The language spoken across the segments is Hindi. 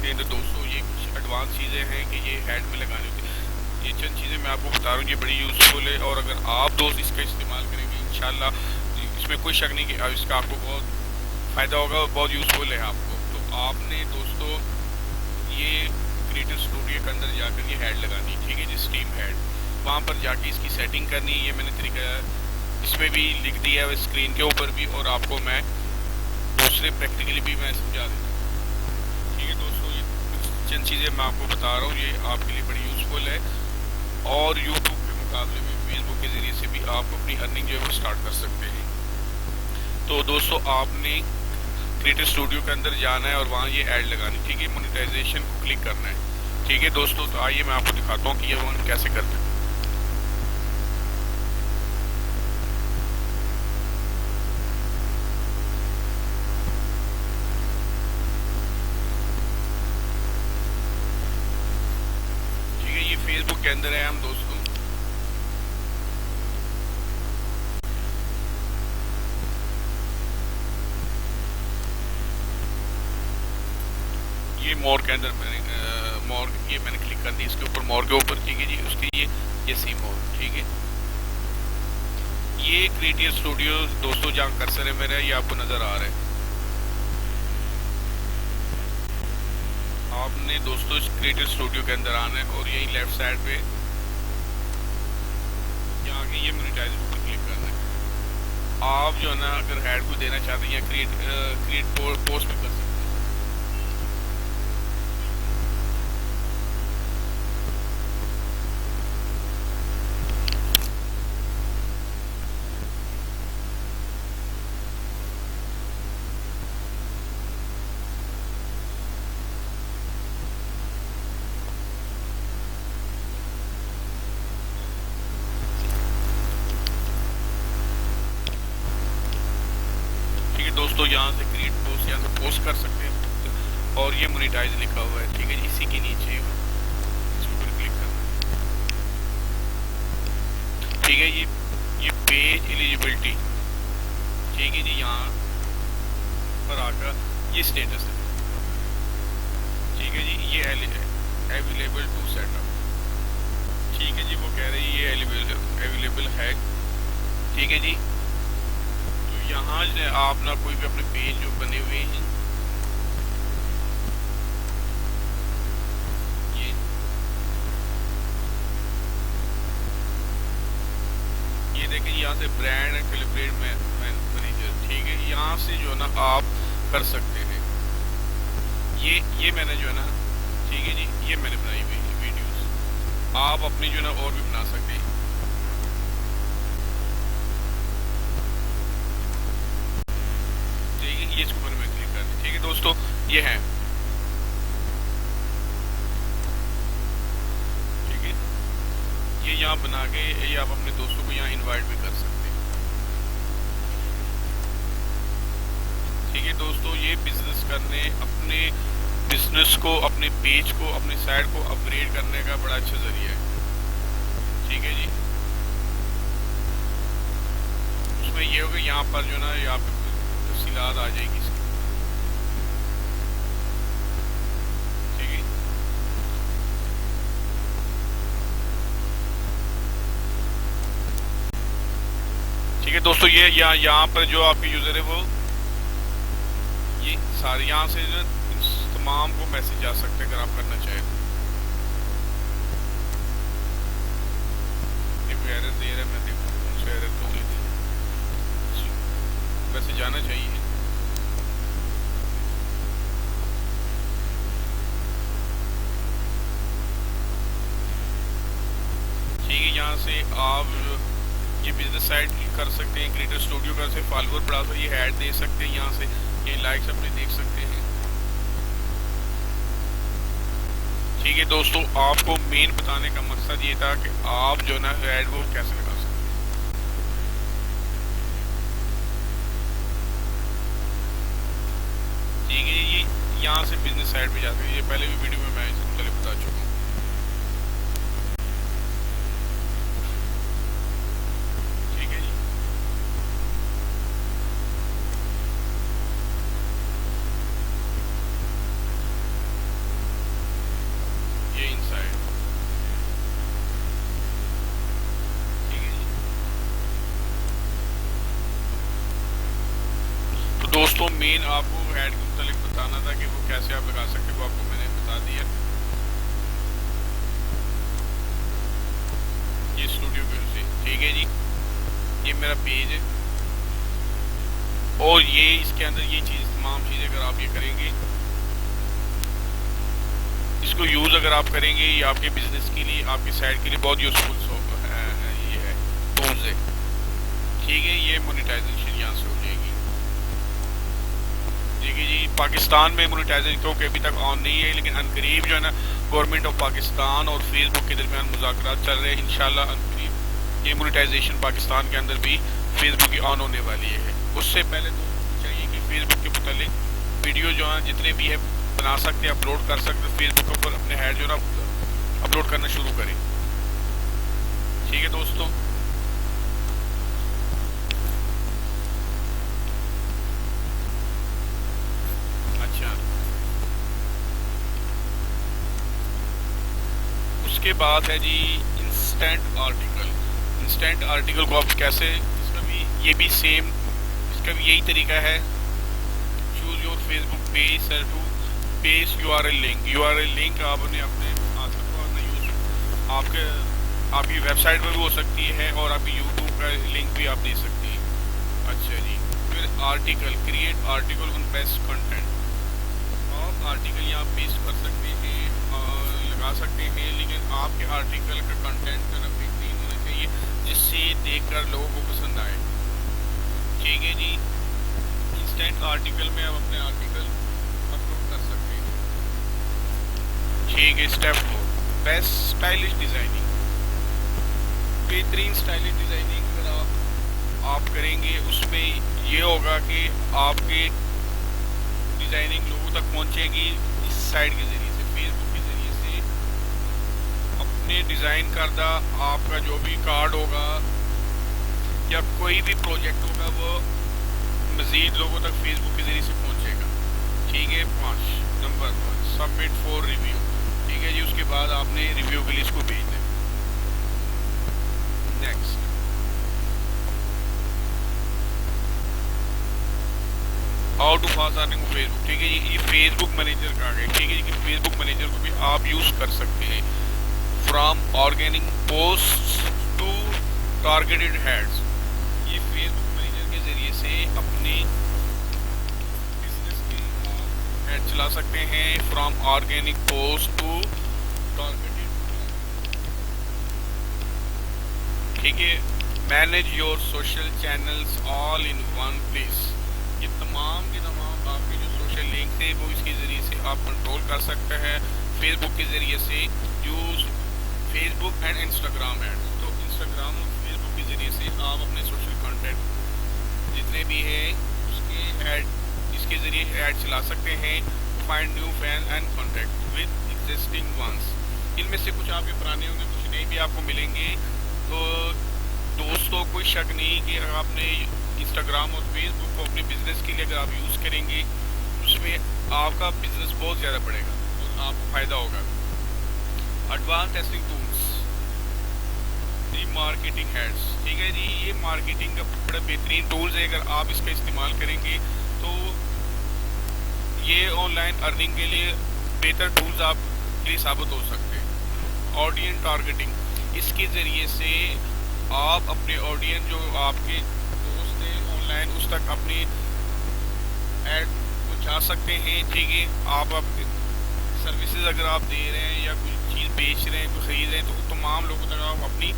सकते हैं। तो दोस्तों ये कुछ एडवांस चीज़ें हैं कि ये हेड में लगाने होती है। ये चंद चीज़ें मैं आपको बता रहा हूँ, ये बड़ी यूज़फुल है और अगर आप दोस्त इसका इस्तेमाल करेंगे इंशाल्लाह इसमें कोई शक नहीं कि इसका आपको बहुत फ़ायदा होगा और बहुत यूज़फुल है आपको। तो आपने दोस्तों ये क्रिएटिव स्टूडियो के अंदर जाकर ये हेड लगानी, ठीक है जी, स्टीम हेड। वहाँ पर जाके इसकी सेटिंग करनी है। ये मैंने तरीका इसमें भी लिख दिया है स्क्रीन के ऊपर भी, और आपको मैं दूसरे प्रैक्टिकली भी मैं समझा देता हूँ। ठीक है दोस्तों, ये चंद चीज़ें मैं आपको बता रहा हूँ, ये आपके लिए बड़ी यूज़फुल है और यूट्यूब के मुकाबले में फेसबुक के ज़रिए से भी आप अपनी अर्निंग जो है वो स्टार्ट कर सकते हैं। तो दोस्तों आपने क्रिएटिव स्टूडियो के अंदर जाना है और वहाँ ये ऐड लगानी, ठीक है, मोनेटाइजेशन को क्लिक करना है। ठीक है दोस्तों, तो आइए मैं आपको दिखाता हूँ कि ये हम कैसे करते हैं। ठीक है, ये फेसबुक के अंदर है हम दोस्तों। ये मोर के अंदर मैंने मोर ये मैंने क्लिक कर दी इसके ऊपर, मोर के ऊपर, ठीक है जी। उसके ये सी मोर, ठीक है। ये क्रिएटिव स्टूडियो दोस्तों जहाँ कर्सर है मेरा, ये आपको नज़र आ रहा है। आपने दोस्तों क्रिएटिव स्टूडियो के अंदर आना है और यही लेफ्ट साइड पे यहाँ आगे ये मोनेटाइज पर क्लिक करना है। आप जो है ना अगर हेड को देना चाहते हैं या क्रिएट पोस्ट भी कर सकते हैं। दोस्तों यहाँ से क्रिएट पोस्ट यहाँ से पोस्ट कर सकते हैं और ये मोनेटाइज लिखा हुआ है, ठीक है जी। इसी के नीचे इसके ऊपर क्लिक करना, ठीक है। ये पेज एलिजिबिलिटी, ठीक है जी। यहाँ पर आकर ये स्टेटस है, ठीक है जी। ये अवेलेबल टू सेटअप, ठीक है जी। वो कह रहे हैं ये अवेलेबल है, ठीक है जी। यहाँ से आप ना कोई भी अपने पेज जो बने हुए हैं ये देखिए, यहाँ से ब्रांड एंड कैलिब्रेट मैनेजर, ठीक है। यहाँ से जो है ना आप कर सकते हैं। ये मैंने जो है ना, ठीक है जी, ये मैंने बनाई हुई वीडियोस, आप अपनी जो है ना और भी बना सकते हैं। ये इसके ऊपर में क्लिक करना, ठीक है दोस्तों। ये है, ठीक है। ये यहाँ बना के ये आप अपने दोस्तों को यहाँ इनवाइट भी कर सकते हैं, ठीक है दोस्तों। ये बिजनेस करने, अपने बिजनेस को, अपने पेज को, अपने साइट को अपग्रेड करने का बड़ा अच्छा जरिया है, ठीक है जी। उसमें ये होगा यहाँ पर जो ना यहाँ पे तफसीलात आ जाएगी, ठीक है। ठीक है दोस्तों, ये यहाँ पर जो आपके यूजर है वो ये सारे यहाँ से जो तमाम को मैसेज आ सकते हैं अगर आप करना चाहें। एरर दे रहा है, मैं देखूँ कौन सा एरर तो वैसे जाना चाहिए। ठीक है, यहाँ से आप ये बिजनेस साइट कर सकते हैं, क्रिएटिव स्टूडियो का से फॉलोअर बढ़ा सकते, ये ऐड दे सकते हैं, यहाँ से ये लाइक्स अपने देख सकते हैं। ठीक है दोस्तों, आपको मेन बताने का मकसद ये था कि आप जो ना ऐड वो कैसे लगा सकते हैं। ठीक है, ये यहाँ से बिजनेस साइट पे जाते हैं, ये पहले भी वीडियो में मैं इसको पहले बता चुका हूँ। ठीक है जी, मेन आपको ऐड के मुतालिक बताना था कि वो कैसे आप लगा सकते हो, वो आपको मैंने बता दिया। ये स्टूडियो व्यू से, ठीक है जी, ये मेरा पेज है और ये इसके अंदर ये चीज़ तमाम चीज़ें अगर आप ये करेंगे, इसको यूज़ अगर आप करेंगे, ये आपके बिजनेस के लिए, आपकी साइट के लिए बहुत यूजफुल ये है, टूल्स है, ठीक है। ये मोनेटाइजेशन यहाँ से हो जाएगी। देखिए जी, पाकिस्तान में मोनेटाइजेशन क्योंकि अभी तक ऑन नहीं है, लेकिन अनकरीब जो है ना गवर्नमेंट ऑफ पाकिस्तान और फेसबुक के दरमियान मुज़ाकरात चल रहे हैं। इंशाल्लाह अनकरीब ये मोनेटाइजेशन पाकिस्तान के अंदर भी फेसबुक की ऑन होने वाली है। उससे पहले तो चाहिए कि फेसबुक के मुतालिक वीडियो जो है जितने भी है बना सकते हैं, अपलोड कर सकते हैं, फेसबुक पर अपने हेड जो ना अपलोड करना शुरू करें, ठीक है दोस्तों। अच्छा, उसके बाद है जी इंस्टेंट आर्टिकल। इंस्टेंट आर्टिकल को आप कैसे, इसका भी ये भी सेम, इसका भी यही तरीका है। Choose your Facebook page, set to page URL link. URL link आपने अपने आपके आपकी वेबसाइट पर भी हो सकती है और आपकी यूट्यूब का लिंक भी आप दे सकती हैं। अच्छा जी, फिर article, create article on best content. आप आर्टिकल यहाँ पेस्ट कर सकते हैं, लगा सकते हैं, लेकिन आपके आर्टिकल का कंटेंट जो है बेहतरीन होना चाहिए, जिससे देखकर लोगों को पसंद आए, ठीक है जी। इंस्टेंट आर्टिकल में आप अपने आर्टिकल अपलोड कर सकते हैं, ठीक है। Step 4, best stylish designing. बेहतरीन स्टाइलिश डिज़ाइनिंग अगर आप करेंगे, उसमें ये होगा कि आपके डिज़ाइनिंग लोगों तक पहुंचेगी इस साइट के ज़रिए से, फेसबुक के ज़रिए से। अपने डिज़ाइन करदा आपका जो भी कार्ड होगा या कोई भी प्रोजेक्ट होगा, वो मज़ीद लोगों तक फेसबुक के ज़रिए से पहुंचेगा, ठीक है। 5 नंबर 5, सबमिट फॉर रिव्यू, ठीक है जी। उसके बाद आपने रिव्यू के लिए इसको भेज दें। Next, how to fast earning Facebook, ठीक है जी। ये फेसबुक मैनेजर का है, ठीक है जी। फेसबुक मैनेजर को भी आप यूज़ कर सकते हैं। From organic post to targeted ads, ये फेसबुक मैनेजर के ज़रिए से अपने बिजनेस के हेड चला सकते हैं। From organic post to targeted, ठीक है। Manage your social channels all in one place, ये तमाम के तमाम आपके जो सोशल लिंक थे वो इसके ज़रिए से आप कंट्रोल कर सकते हैं। फेसबुक के ज़रिए से use Facebook and Instagram ads, तो इंस्टाग्राम और फेसबुक के ज़रिए से आप अपने सोशल कंटेंट जितने भी है उसके ऐड, इसके ज़रिए ऐड चला सकते हैं। Find new fan and contact with existing ones, इनमें से कुछ आपके पुराने होंगे, कुछ नए भी आपको मिलेंगे। तो दोस्तों कोई शक नहीं कि अगर आपने इंस्टाग्राम और फेसबुक को अपने बिजनेस के लिए अगर आप यूज़ करेंगे, उसमें आपका बिजनेस बहुत ज़्यादा बढ़ेगा और आपको फ़ायदा होगा। एडवांस टेस्टिंग टूल्स, दी मार्केटिंग हेड्स, ठीक है जी। ये मार्केटिंग का बड़ा बेहतरीन टूल्स है, अगर आप इसका इस्तेमाल करेंगे तो ये ऑनलाइन अर्निंग के लिए बेहतर टूल्स आपके लिए साबित हो सकते हैं। ऑडियंस टारगेटिंग, इसके ज़रिए से आप अपने ऑडियंस जो आपके दोस्त हैं ऑनलाइन, उस तक अपनी ऐड पहुँचा सकते हैं, ठीक है। आप अपने सर्विसेज अगर आप दे रहे हैं या कोई चीज़ बेच रहे हैं, कोई ख़रीद रहे हैं, तो तमाम लोगों तक आप अपनी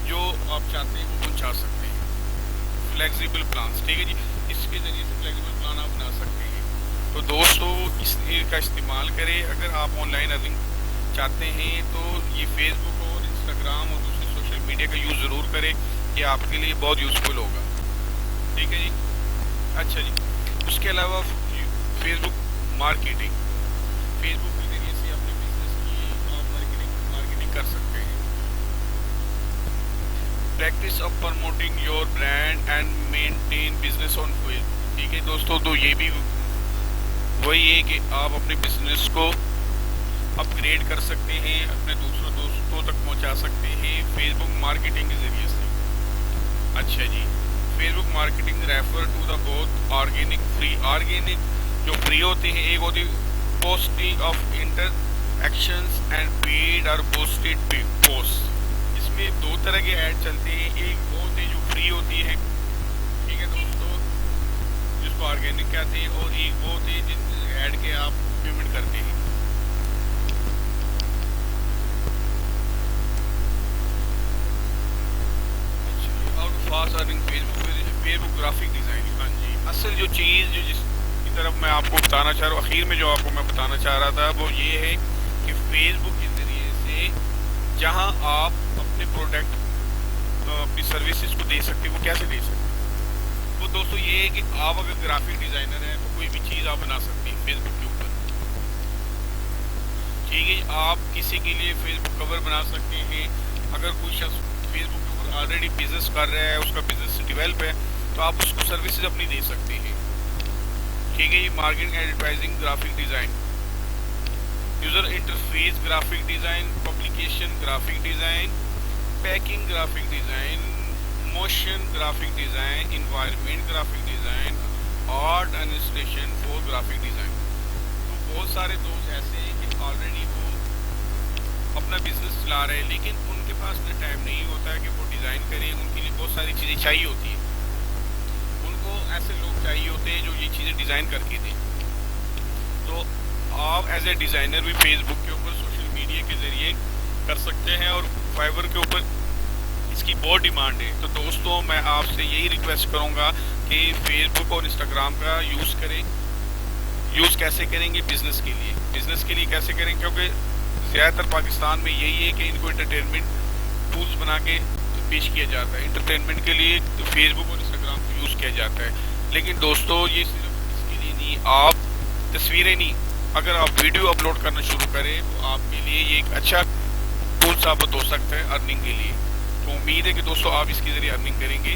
जो आप चाहते हैं वो पहुँचा सकते हैं। फ्लेक्सिबल प्लान्स, ठीक है जी, इसके ज़रिए से फ्लेक्सिबल प्लान आप बना सकते हैं। तो दोस्तों इसका इस्तेमाल करें, अगर आप ऑनलाइन अर्निंग चाहते हैं तो ये फेसबुक और इंस्टाग्राम और दूसरी सोशल मीडिया का यूज़ ज़रूर करें, ये आपके लिए बहुत यूज़फुल होगा, ठीक है जी। अच्छा जी, उसके अलावा फेसबुक मार्केटिंग, फेसबुक के जरिए से अपने बिजनेस की आप मार्केटिंग कर सकते हैं। Practice of promoting your brand and maintain business on Facebook, ठीक है दोस्तों। तो ये भी वही है कि आप अपने बिजनेस को अपग्रेड कर सकते हैं, अपने दूसरों दोस्तों तक पहुंचा सकते हैं फेसबुक मार्केटिंग के ज़रिए से। अच्छा जी, Facebook marketing refer to the both organic free. Organic जो फ्री होते हैं, एक होती posting of interactions and paid और पोस्टेड पोस्ट। इसमें दो तरह के ऐड चलते हैं, एक वो होते हैं जो फ्री होती है, ठीक है दोस्तों, जिसको ऑर्गेनिक कहते हैं, और एक वो होते हैं जिन ऐड के आप पेमेंट करते हैं। Fast earning Facebook graphic designing. हाँ जी, असल जो चीज़ जो जिसकी तरफ मैं आपको बताना चाह रहा हूँ, आखिर में जो आपको मैं बताना चाह रहा था वो ये है कि फेसबुक के ज़रिए से जहाँ आप अपने प्रोडक्ट अपनी सर्विसेज को दे सकते हैं, वो कैसे दे सकते हैं। वो दोस्तों ये है कि आप अगर ग्राफिक डिज़ाइनर हैं तो कोई भी चीज़ आप बना सकते हैं फेसबुक के ऊपर, ठीक है। आप किसी के लिए फेसबुक कवर बना सकते हैं। अगर कोई शख्स फेसबुक के ऊपर ऑलरेडी बिजनेस कर रहा है, उसका बिजनेस डेवलप है, तो आप उसको सर्विसेज अपनी दे सकते हैं, ठीक है। ये marketing advertising graphic design, user interface graphic design, publication graphic design, packing graphic design, motion graphic design, environment graphic design, art and installation for graphic design. तो बहुत सारे दोस्त ऐसे हैं कि ऑलरेडी वो अपना बिजनेस चला रहे हैं, लेकिन उनके पास इतना टाइम नहीं होता है कि वो डिज़ाइन करें। उनके लिए बहुत सारी चीज़ें चाहिए होती हैं, उनको ऐसे लोग चाहिए होते हैं जो ये चीज़ें डिज़ाइन करके दें। तो आप एज ए डिज़ाइनर भी फेसबुक के ऊपर सोशल मीडिया के ज़रिए कर सकते हैं, और फाइवर के ऊपर इसकी बहुत डिमांड है। तो दोस्तों मैं आपसे यही रिक्वेस्ट करूँगा कि फेसबुक और इंस्टाग्राम का यूज़ करें। यूज़ कैसे करेंगे? बिज़नेस के लिए। बिज़नेस के लिए कैसे करें? क्योंकि ज़्यादातर पाकिस्तान में यही है कि इनको इंटरटेनमेंट टूल्स बना के पेश किया जाता है। इंटरटेनमेंट के लिए फेसबुक और इंस्टाग्राम को यूज़ किया जाता है। लेकिन दोस्तों ये सिर्फ इसके लिए नहीं, आप तस्वीरें नहीं, अगर आप वीडियो अपलोड करना शुरू करें तो आपके लिए ये एक अच्छा टूल साबित हो सकता है अर्निंग के लिए। तो उम्मीद है कि दोस्तों आप इसके ज़रिए अर्निंग करेंगे,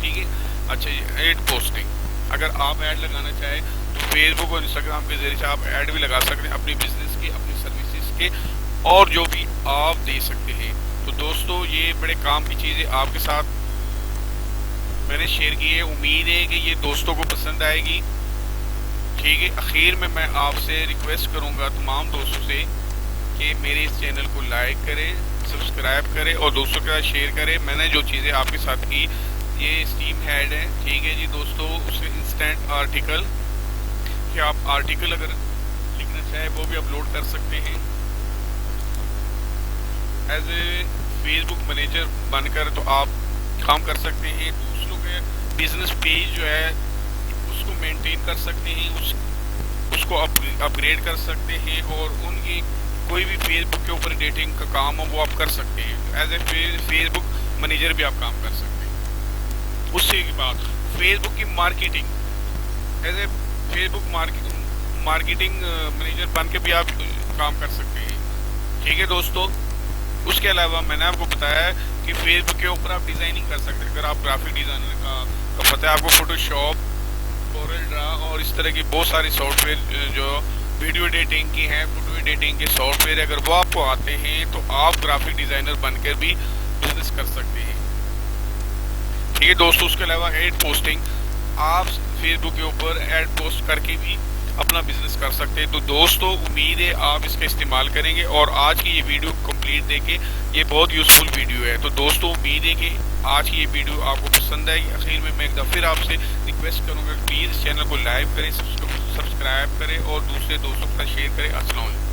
ठीक है। अच्छा, एड पोस्टिंग, अगर आप ऐड लगाना चाहें तो फेसबुक और इंस्टाग्राम के ज़रिए से आप ऐड भी लगा सकते हैं अपनी बिजनेस के, अपनी सर्विसेज के, और जो भी आप दे सकते हैं। तो दोस्तों ये बड़े काम की चीज़ें आपके साथ मैंने शेयर की है। उम्मीद है कि ये दोस्तों को पसंद आएगी, ठीक है। आखिर में मैं आपसे रिक्वेस्ट करूँगा तमाम दोस्तों से कि मेरे इस चैनल को लाइक करें, सब्सक्राइब करें और दोस्तों के साथ शेयर करें। मैंने जो चीज़ें आपके साथ की, ये स्टीम हेड है, ठीक है जी दोस्तों। उससे इंस्टेंट आर्टिकल, कि आप आर्टिकल अगर लिखना चाहें वो भी अपलोड कर सकते हैं एज ए फेसबुक मैनेजर बनकर। तो आप काम कर सकते हैं, दूसरों के बिजनेस पेज जो है उसको मेंटेन कर सकते हैं, उसको अपग्रेड कर सकते हैं, और उनकी कोई भी फेसबुक के ऊपर डेटिंग का काम हो वो आप कर सकते हैं। एज ए फेसबुक मैनेजर भी आप काम कर सकते हैं। उससे की बात फेसबुक की marketing, as a Facebook marketing manager बन के भी आप काम कर सकते हैं, ठीक है दोस्तों। उसके अलावा मैंने आपको बताया है कि फेसबुक के ऊपर आप डिज़ाइनिंग कर सकते हैं। अगर आप ग्राफिक डिज़ाइनर का पता है आपको, फोटोशॉप, कोरल ड्रा और इस तरह की बहुत सारी सॉफ्टवेयर जो वीडियो एडिटिंग की हैं, फोटो एडिटिंग के सॉफ्टवेयर, अगर वो आपको आते हैं तो आप ग्राफिक डिज़ाइनर बनकर भी बिजनेस कर सकते हैं, ठीक है दोस्तों। उसके अलावा एड पोस्टिंग, आप फेसबुक के ऊपर एड पोस्ट करके भी अपना बिजनेस कर सकते हैं। तो दोस्तों उम्मीद है आप इसका इस्तेमाल करेंगे, और आज की ये वीडियो कंप्लीट देके ये बहुत यूज़फुल वीडियो है। तो दोस्तों उम्मीद है कि आज की ये वीडियो आपको पसंद आएगी। आखिर में मैं एक दफ़ा फिर आपसे रिक्वेस्ट करूँगा प्लीज़ चैनल को लाइक करें, सब्सक्राइब करें और दूसरे दोस्तों के साथ शेयर करें। अस्सलाम वालेकुम।